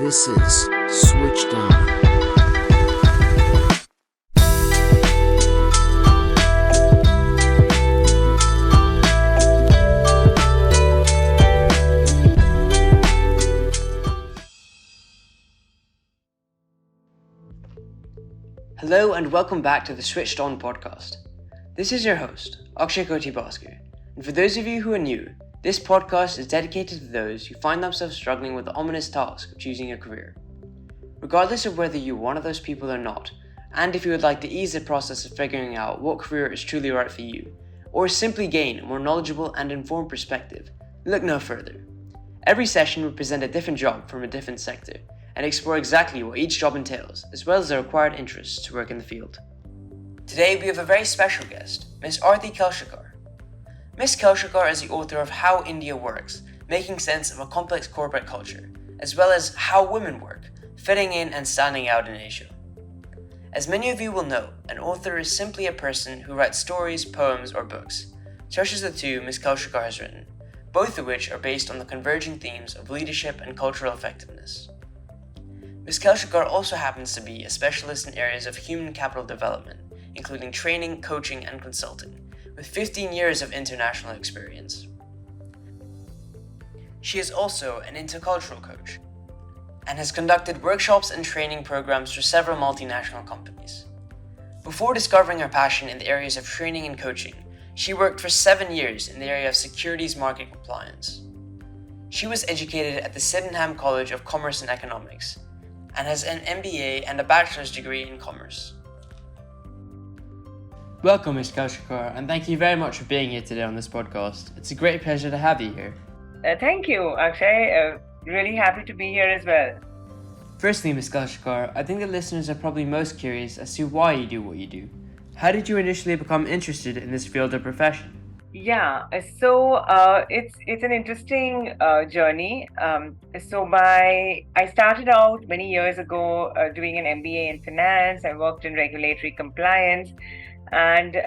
This is Switched On. Hello and welcome back to the Switched On podcast. This is your host, Akshay Koti Bhaskar, and for those of you who are new, this podcast is dedicated to those who find themselves struggling with the ominous task of choosing a career. Regardless of whether you're one of those people or not, and if you would like to ease the process of figuring out what career is truly right for you, or simply gain a more knowledgeable and informed perspective, look no further. Every session will present a different job from a different sector, and explore exactly what each job entails, as well as the required interests to work in the field. Today we have a very special guest, Ms. Aarti Kelshikar. Ms. Kelshikar is the author of How India Works, making sense of a complex corporate culture, as well as How Women Work, fitting in and standing out in Asia. As many of you will know, an author is simply a person who writes stories, poems, or books, such as the two Ms. Kelshikar has written, both of which are based on the converging themes of leadership and cultural effectiveness. Ms. Kelshikar also happens to be a specialist in areas of human capital development, including training, coaching, and consulting, with 15 years of international experience. She is also an intercultural coach, and has conducted workshops and training programs for several multinational companies. Before discovering her passion in the areas of training and coaching, she worked for 7 years in the area of securities market compliance. She was educated at the Sydenham College of Commerce and Economics, and has an MBA and a bachelor's degree in commerce. Welcome, Ms. Kelshikar, and thank you very much for being here today on this podcast. It's a great pleasure to have you here. Thank you, Akshay. Really happy to be here as well. Firstly, Ms. Kelshikar, I think the listeners are probably most curious as to why you do what you do. How did you initially become interested in this field of profession? Yeah, so it's an interesting journey. I started out many years ago doing an MBA in finance. I worked in regulatory compliance, and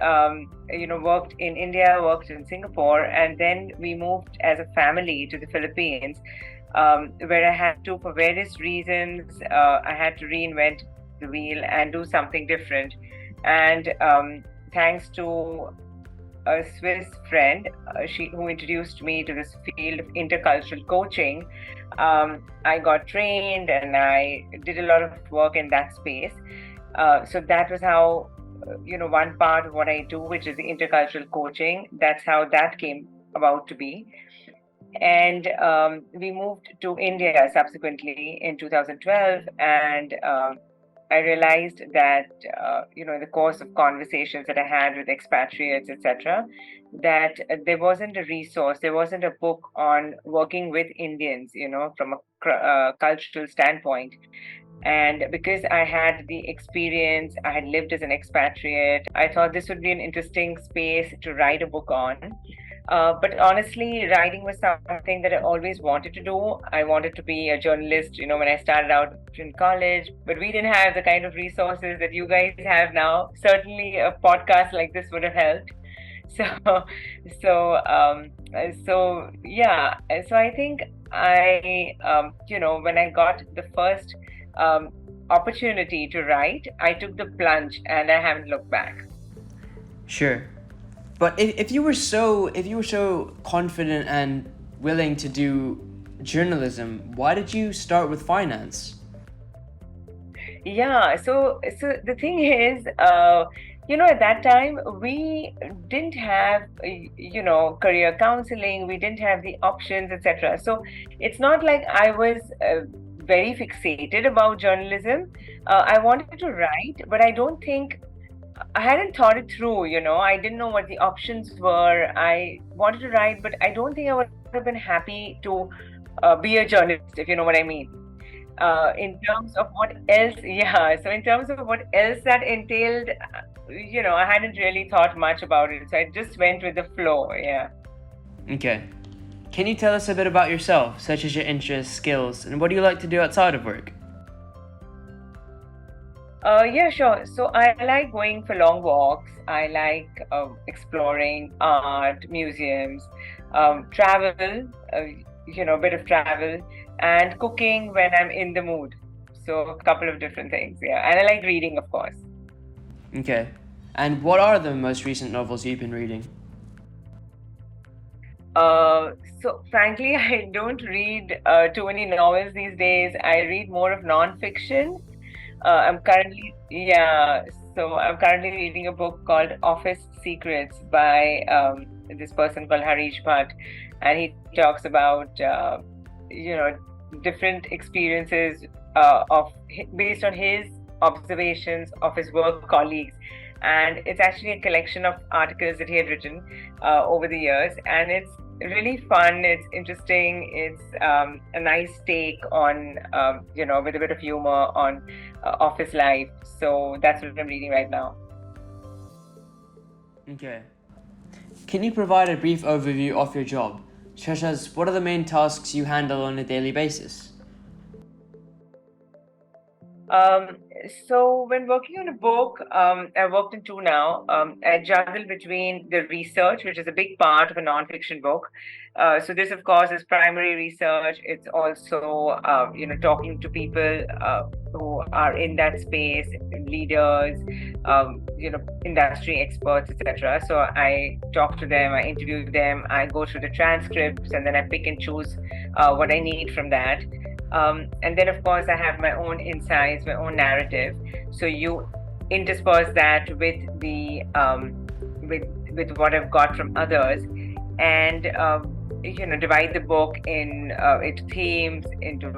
worked in India, worked in Singapore, and then we moved as a family to the Philippines, where I had to, for various reasons, I had to reinvent the wheel and do something different. And thanks to a Swiss friend, who introduced me to this field of intercultural coaching. I got trained and I did a lot of work in that space. So that was how, one part of what I do, which is the intercultural coaching, that's how that came about to be. And we moved to India subsequently in 2012, and I realized that, in the course of conversations that I had with expatriates, etc., that there wasn't a resource, there wasn't a book on working with Indians, from a cultural standpoint. And because I had the experience, I had lived as an expatriate, I thought this would be an interesting space to write a book on. But honestly, writing was something that I always wanted to do. I wanted to be a journalist, when I started out in college, but we didn't have the kind of resources that you guys have now. Certainly a podcast like this would have helped. So I think when I got the first opportunity to write, I took the plunge and I haven't looked back. Sure. But if you were so confident and willing to do journalism, why did you start with finance? Yeah, so the thing is, at that time we didn't have, career counseling, we didn't have the options, etc. So it's not like I was very fixated about journalism. I wanted to write, but I don't think I hadn't thought it through, I didn't know what the options were. I wanted to write, but I don't think I would have been happy to be a journalist, if you know what I mean. In terms of what else, so in terms of what else that entailed, I hadn't really thought much about it. So I just went with the flow, yeah. Okay. Can you tell us a bit about yourself, such as your interests, skills, and what do you like to do outside of work? Yeah, sure. So I like going for long walks. I like exploring art, museums, travel. a bit of travel, and cooking when I'm in the mood. So a couple of different things, yeah. And I like reading, of course. Okay. And what are the most recent novels you've been reading? So frankly, I don't read too many novels these days. I read more of non-fiction. I'm currently, yeah, so I'm currently reading a book called Office Secrets by this person called Harish Bhatt, and he talks about, different experiences based on his observations of his work colleagues. And it's actually a collection of articles that he had written over the years, and it's really fun. It's interesting. It's a nice take on, with a bit of humor on office life. So that's what I'm reading right now. Okay. Can you provide a brief overview of your job, such as what are the main tasks you handle on a daily basis? So when working on a book, I've worked in two now. I juggle between the research, which is a big part of a nonfiction book. So this, of course, is primary research. It's also, talking to people who are in that space, leaders, industry experts, etc. So I talk to them, I interview them, I go through the transcripts, and then I pick and choose what I need from that. And then, of course, I have my own insights, my own narrative. So you intersperse that with the with what I've got from others, and divide the book in its themes, into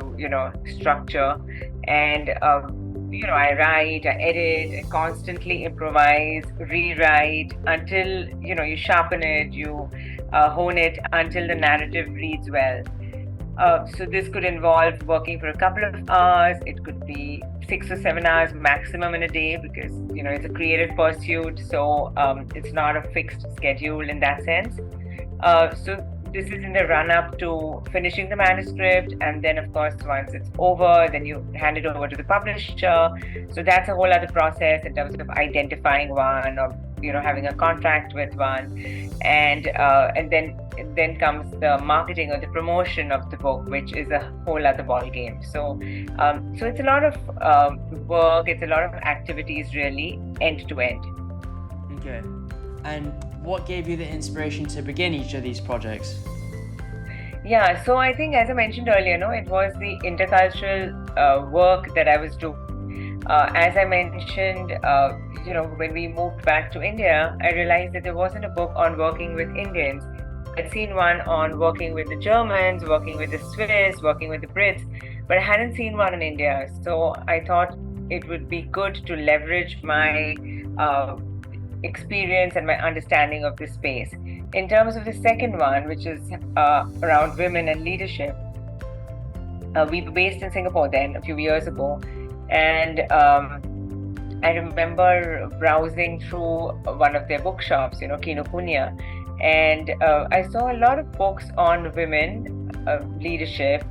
structure, and I write, I edit, I constantly improvise, rewrite until you sharpen it, you hone it until the narrative reads well. So this could involve working for a couple of hours. It could be 6 or 7 hours maximum in a day, because it's a creative pursuit. So it's not a fixed schedule in that sense. So this is in the run-up to finishing the manuscript, and then of course once it's over, then you hand it over to the publisher. So that's a whole other process in terms of identifying one, or having a contract with one, and then comes the marketing or the promotion of the book, which is a whole other ball game. So it's a lot of work, it's a lot of activities, really, end to end. Okay. And what gave you the inspiration to begin each of these projects? Yeah, so I think, as I mentioned earlier, it was the intercultural work that I was doing. As I mentioned, when we moved back to India, I realized that there wasn't a book on working with Indians. I'd seen one on working with the Germans, working with the Swiss, working with the Brits, but I hadn't seen one in India. So I thought it would be good to leverage my experience and my understanding of this space. In terms of the second one, which is around women and leadership, we were based in Singapore then, a few years ago, and I remember browsing through one of their bookshops, Kinokuniya, and I saw a lot of books on women leadership,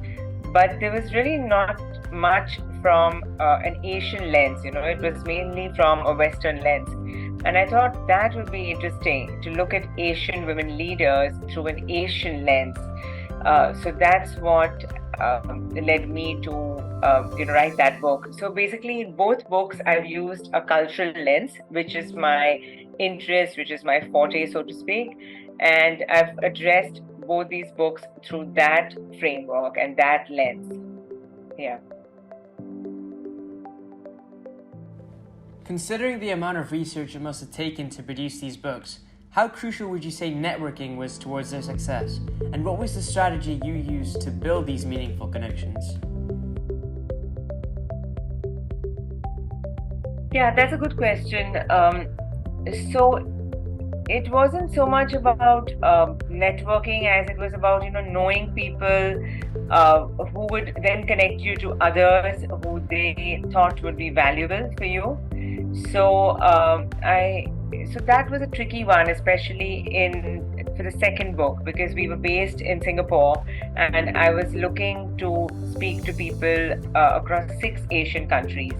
but there was really not much from an Asian lens. It was mainly from a Western lens. And I thought that would be interesting to look at Asian women leaders through an Asian lens. So that's what led me to write that book. So basically, in both books, I've used a cultural lens, which is my interest, which is my forte, so to speak. And I've addressed both these books through that framework and that lens. Yeah. Considering the amount of research it must have taken to produce these books, how crucial would you say networking was towards their success? And what was the strategy you used to build these meaningful connections? Yeah, that's a good question. So it wasn't so much about networking as it was about knowing people who would then connect you to others who they thought would be valuable for you. So so that was a tricky one, especially for the second book, because we were based in Singapore and I was looking to speak to people across 6 Asian countries,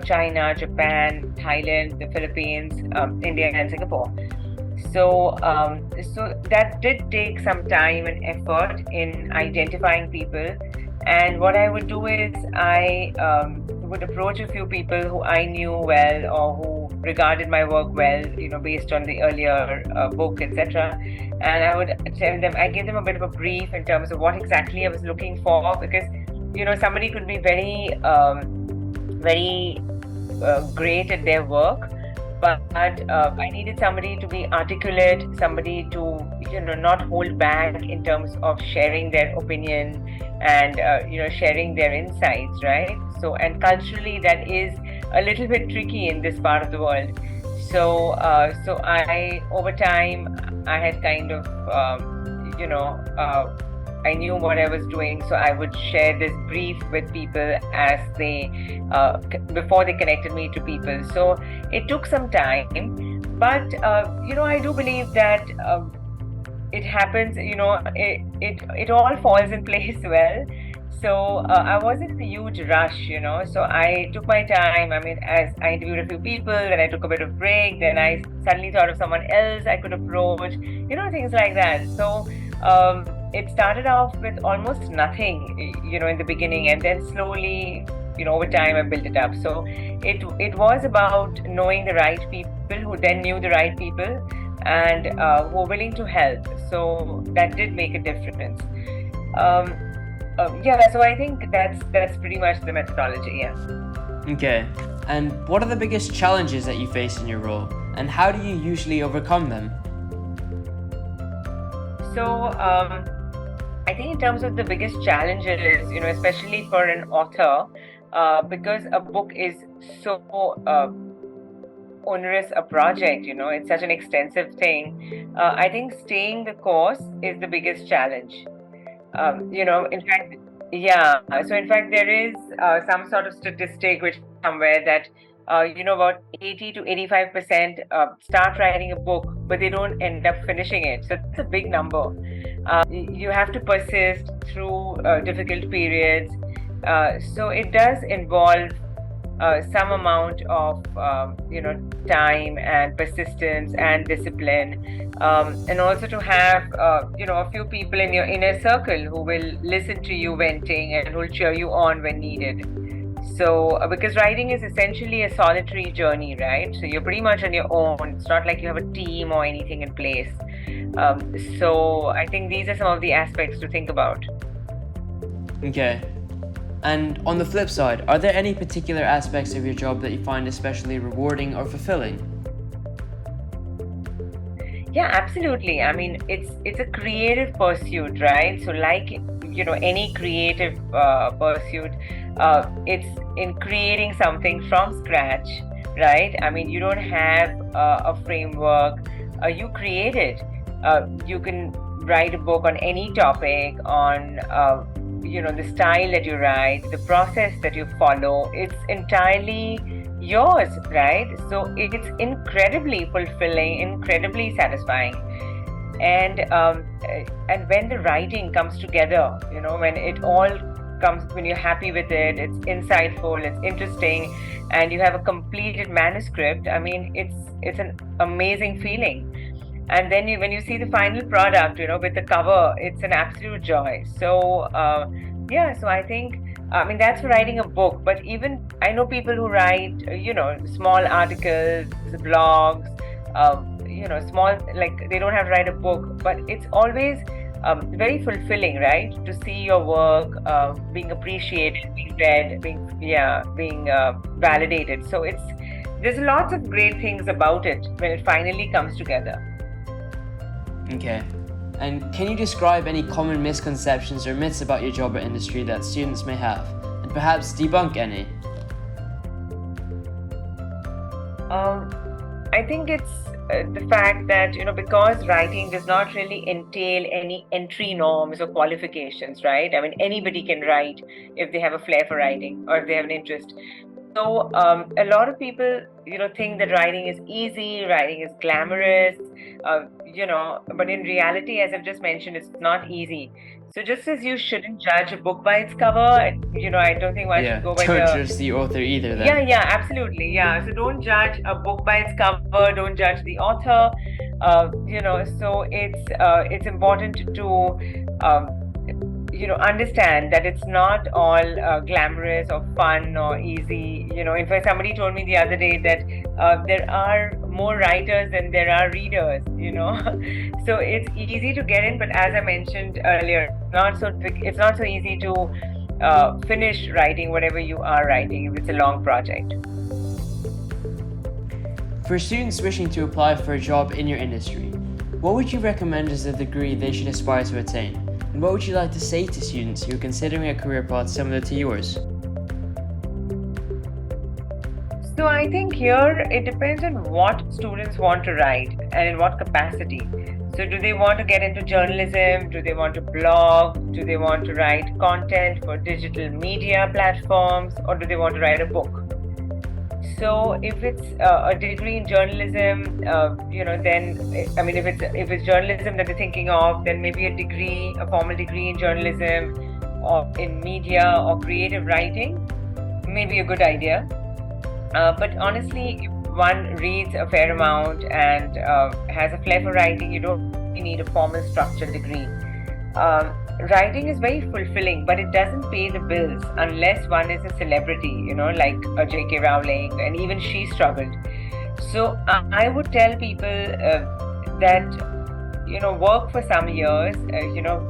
China, Japan, Thailand, the Philippines, India, and Singapore. So that did take some time and effort in identifying people. And what I would do is I would approach a few people who I knew well or who regarded my work well, based on the earlier book, etc. And I would tell them, I give them a bit of a brief in terms of what exactly I was looking for, because somebody could be very great at their work, but I needed somebody to be articulate, somebody to not hold back in terms of sharing their opinion and sharing their insights, right? So, and culturally that is a little bit tricky in this part of the world. So I over time I had kind of I knew what I was doing, so I would share this brief with people as they before they connected me to people. So it took some time, but I do believe that it happens. It all falls in place well. So I wasn't in a huge rush, So I took my time. I mean, as I interviewed a few people, then I took a bit of break. Then I suddenly thought of someone else I could approach, things like that. So it started off with almost nothing, in the beginning, and then slowly, over time I built it up. So it was about knowing the right people who then knew the right people and who were willing to help. So that did make a difference. So I think that's pretty much the methodology. Yeah. Okay. And what are the biggest challenges that you face in your role, and how do you usually overcome them? So I think in terms of the biggest challenges, especially for an author, because a book is so onerous a project, it's such an extensive thing. I think staying the course is the biggest challenge. In fact, yeah. So in fact, there is some sort of statistic which somewhere that about 80 to 85% start writing a book, but they don't end up finishing it. So that's a big number. You have to persist through difficult periods. So it does involve some amount of time and persistence and discipline, and also to have a few people in your inner circle who will listen to you venting and who will cheer you on when needed. So because writing is essentially a solitary journey, right? So you're pretty much on your own. It's not like you have a team or anything in place. So I think these are some of the aspects to think about. Okay. And on the flip side, are there any particular aspects of your job that you find especially rewarding or fulfilling? Yeah, absolutely. I mean, it's a creative pursuit, right? So like, any creative pursuit, it's in creating something from scratch, right? I mean, you don't have a framework, you create it. You can write a book on any topic, on the style that you write, the process that you follow. It's entirely yours, right? So it's incredibly fulfilling, incredibly satisfying. And when the writing comes together, when it all comes, when you're happy with it, it's insightful, it's interesting, and you have a completed manuscript, I mean, it's an amazing feeling. And then when you see the final product, with the cover, it's an absolute joy. So so I think, that's for writing a book. But even I know people who write, small articles, blogs, small, like they don't have to write a book, but it's always very fulfilling, right? To see your work being appreciated, being read, being validated. So there's lots of great things about it when it finally comes together. Okay. And can you describe any common misconceptions or myths about your job or industry that students may have, and perhaps debunk any? I think it's the fact that, because writing does not really entail any entry norms or qualifications, right? I mean, anybody can write if they have a flair for writing or if they have an interest. So a lot of people, think that writing is easy, writing is glamorous, but in reality, as I've just mentioned, it's not easy. So just as you shouldn't judge a book by its cover, I don't think one should Yeah, go by don't the. trust the author either then. Yeah, absolutely. Yeah. So don't judge a book by its cover. Don't judge the author. So it's important to understand that it's not all glamorous or fun or easy. In fact, somebody told me the other day that there are more writers than there are readers. So it's easy to get in, but as I mentioned earlier, it's not so easy to finish writing whatever you are writing if it's a long project. For students wishing to apply for a job in your industry, what would you recommend as a degree they should aspire to attain? And what would you like to say to students who are considering a career path similar to yours? So I think here it depends on what students want to write and in what capacity. So do they want to get into journalism? Do they want to blog? Do they want to write content for digital media platforms? Or do they want to write a book? So if it's a degree in journalism, then if it's journalism that they're thinking of, then maybe a formal degree in journalism or in media or creative writing may be a good idea. But honestly, if one reads a fair amount and has a flair for writing, you don't really need a formal structured degree. Writing is very fulfilling, but it doesn't pay the bills unless one is a celebrity, like J.K. Rowling, and even she struggled. So I would tell people that, work for some years,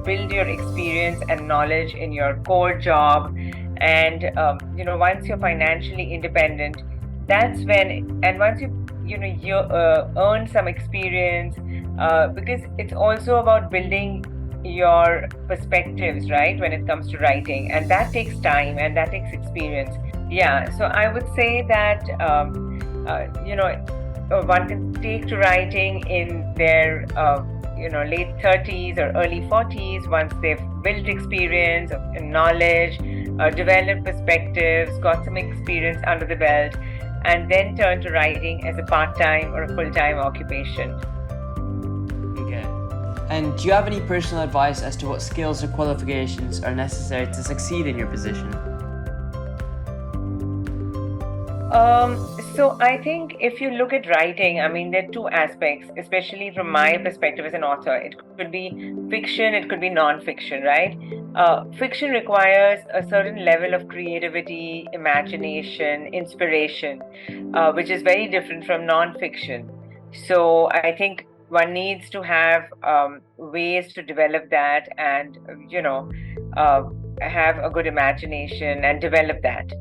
build your experience and knowledge in your core job. And, once you're financially independent, that's when, and once you earn some experience, because it's also about building your perspectives, right, when it comes to writing, and that takes time and that takes experience. Yeah, so I would say that one can take to writing in their late 30s or early 40s once they've built experience and knowledge, developed perspectives, got some experience under the belt, and then turn to writing as a part-time or a full-time occupation. Okay. And do you have any personal advice as to what skills or qualifications are necessary to succeed in your position? So I think if you look at writing, there are two aspects, especially from my perspective as an author. It could be fiction, it could be non-fiction, right? Fiction requires a certain level of creativity, imagination, inspiration, which is very different from non-fiction. So I think one needs to have ways to develop that and, have a good imagination and develop that.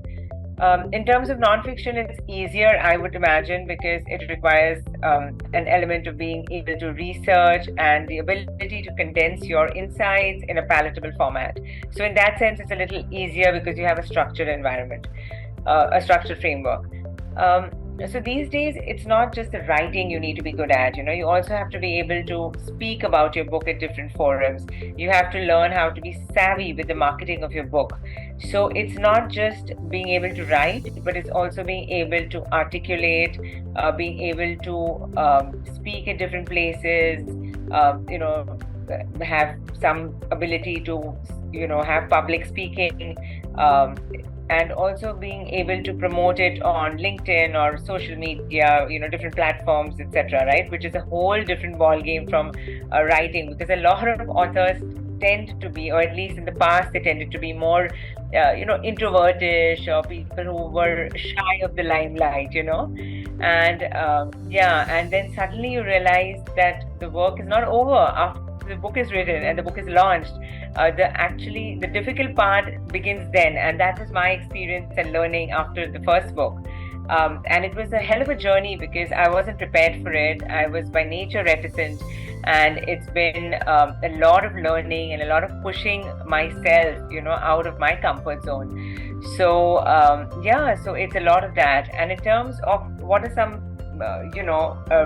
In terms of nonfiction, it's easier, I would imagine, because it requires an element of being able to research and the ability to condense your insights in a palatable format. So in that sense, it's a little easier because you have a structured environment, a structured framework. So these days, it's not just the writing you need to be good at. You also have to be able to speak about your book at different forums. You have to learn how to be savvy with the marketing of your book. So it's not just being able to write, but it's also being able to articulate, being able to speak at different places, have some ability to, have public speaking, and also being able to promote it on LinkedIn or social media, different platforms, etc., right? Which is a whole different ballgame from writing, because a lot of authors tend to be, or at least in the past, they tended to be more, introvertish, or people who were shy of the limelight, and and then suddenly you realize that the work is not over after the book is written and the book is launched. The difficult part begins then, and that was my experience and learning after the first book. And it was a hell of a journey because I wasn't prepared for it. I was by nature reticent, and it's been a lot of learning and a lot of pushing myself, out of my comfort zone. So so it's a lot of that. And in terms of what are some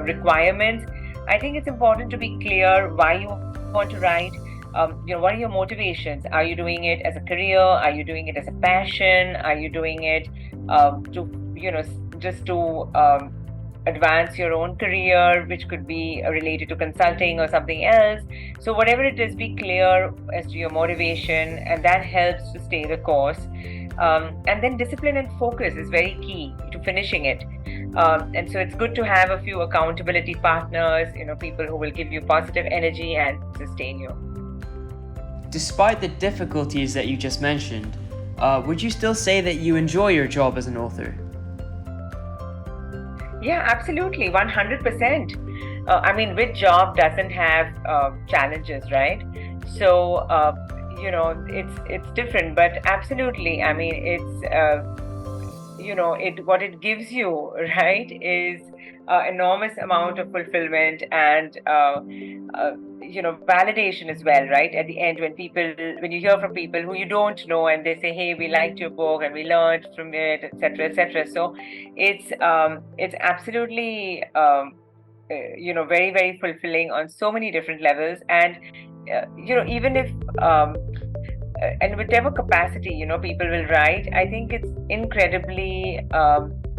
requirements, I think it's important to be clear why you want to write. what are your motivations? Are you doing it as a career? Are you doing it as a passion? Are you doing it just to advance your own career, which could be related to consulting or something else? So whatever it is, be clear as to your motivation, and that helps to stay the course. And then discipline and focus is very key to finishing it. And so it's good to have a few accountability partners, people who will give you positive energy and sustain you. Despite the difficulties that you just mentioned, would you still say that you enjoy your job as an author? Yeah, absolutely, 100%. Which job doesn't have challenges, right? So, it's different, but absolutely. What it gives you, right, is enormous amount of fulfillment and validation as well, right? At the end, when you hear from people who you don't know and they say, "Hey, we liked your book and we learned from it," etc., etc. So it's absolutely very, very fulfilling on so many different levels. And even if and whatever capacity people will write, I think it's incredibly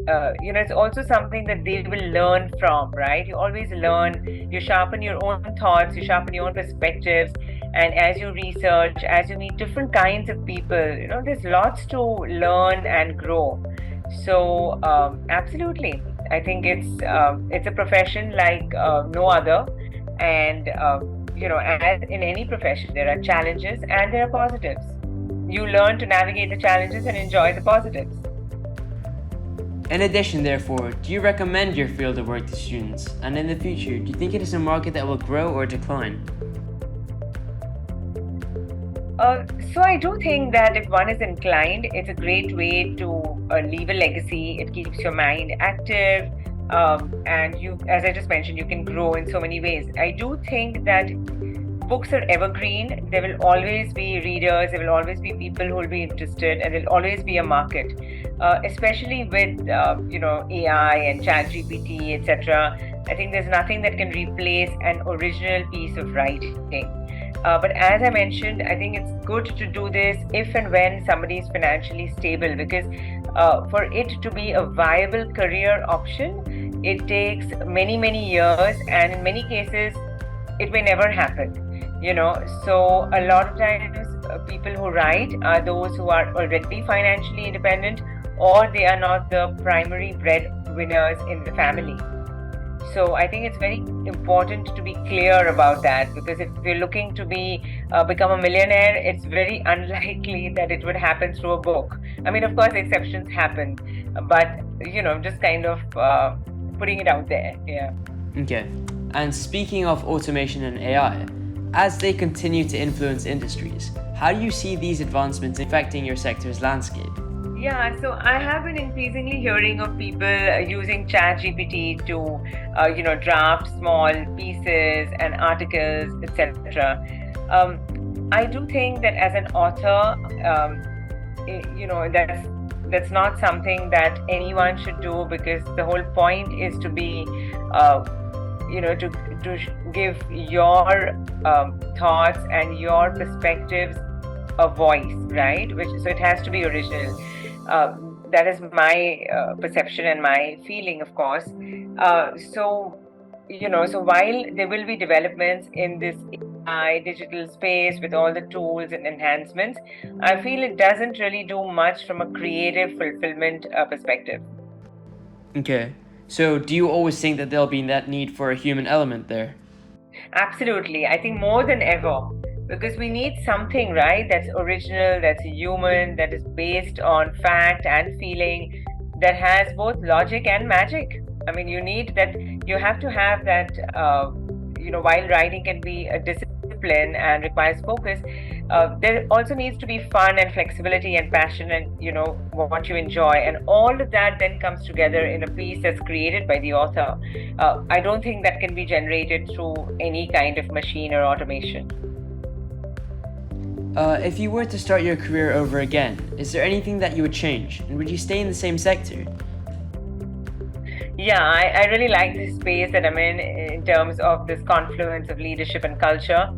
it's also something that they will learn from, right? You always learn, you sharpen your own thoughts, you sharpen your own perspectives, and as you research, as you meet different kinds of people, there's lots to learn and grow. So absolutely, I think it's a profession like no other. And as in any profession, there are challenges and there are positives. You learn to navigate the challenges and enjoy the positives. In addition, therefore, do you recommend your field of work to students? And in the future, do you think it is a market that will grow or decline? So I do think that if one is inclined, it's a great way to leave a legacy. It keeps your mind active. And you, as I just mentioned, you can grow in so many ways. I do think that books are evergreen. There will always be readers, there will always be people who will be interested, and there will always be a market, especially with AI and ChatGPT, etc. I think there's nothing that can replace an original piece of writing. But as I mentioned, I think it's good to do this if and when somebody is financially stable, because for it to be a viable career option, it takes many, many years, and in many cases, it may never happen. So a lot of times people who write are those who are already financially independent, or they are not the primary breadwinners in the family. So I think it's very important to be clear about that, because if we're looking to become a millionaire, it's very unlikely that it would happen through a book. Of course, exceptions happen, but just kind of putting it out there. Yeah. Okay. And speaking of automation and AI, as they continue to influence industries, how do you see these advancements affecting your sector's landscape? Yeah, so I have been increasingly hearing of people using ChatGPT to, draft small pieces and articles, etc. I do think that as an author, that's not something that anyone should do, because the whole point is to be, to give your thoughts and your perspectives a voice, right? So it has to be original. That is my perception and my feeling, of course. So while there will be developments in this AI digital space with all the tools and enhancements, I feel it doesn't really do much from a creative fulfillment perspective. Okay. So do you always think that there'll be that need for a human element there? Absolutely. I think more than ever. Because we need something, right, that's original, that's human, that is based on fact and feeling, that has both logic and magic. You have to have that, while writing can be a discipline and requires focus, there also needs to be fun and flexibility and passion and, what you enjoy. And all of that then comes together in a piece that's created by the author. I don't think that can be generated through any kind of machine or automation. If you were to start your career over again, is there anything that you would change? And would you stay in the same sector? Yeah, I really like this space that I'm in terms of this confluence of leadership and culture.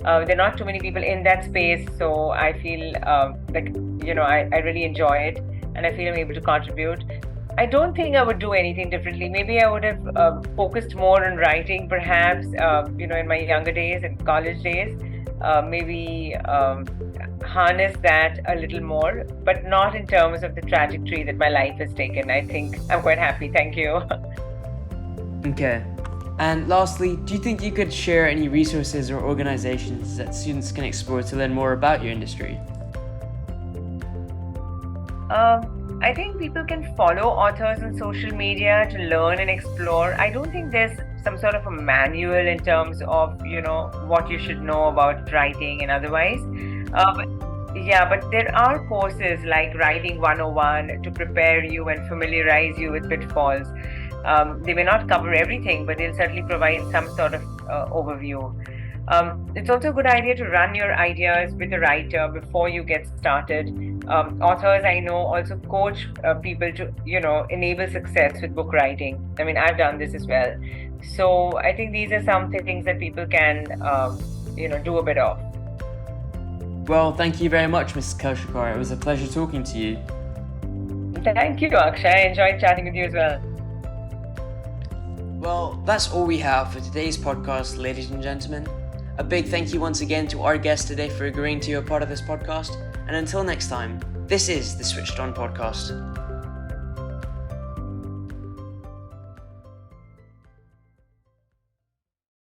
There are not too many people in that space, so I feel I really enjoy it, and I feel I'm able to contribute. I don't think I would do anything differently. Maybe I would have focused more on writing, perhaps, in my younger days and college days. Maybe harness that a little more, but not in terms of the trajectory that my life has taken. I think I'm quite happy. Thank you. Okay. And lastly, do you think you could share any resources or organizations that students can explore to learn more about your industry? I think people can follow authors on social media to learn and explore. I don't think there's some sort of a manual in terms of, what you should know about writing and otherwise. But there are courses like Writing 101 to prepare you and familiarize you with pitfalls. They may not cover everything, but they'll certainly provide some sort of overview. It's also a good idea to run your ideas with a writer before you get started. Authors I know also coach people to, enable success with book writing. I mean, I've done this as well. So I think these are some things that people can, do a bit of. Well, thank you very much, Mrs. Kelshikar. It was a pleasure talking to you. Thank you, Akshay. I enjoyed chatting with you as well. Well, that's all we have for today's podcast, ladies and gentlemen. A big thank you once again to our guest today for agreeing to be a part of this podcast. And until next time, this is the Switched On Podcast.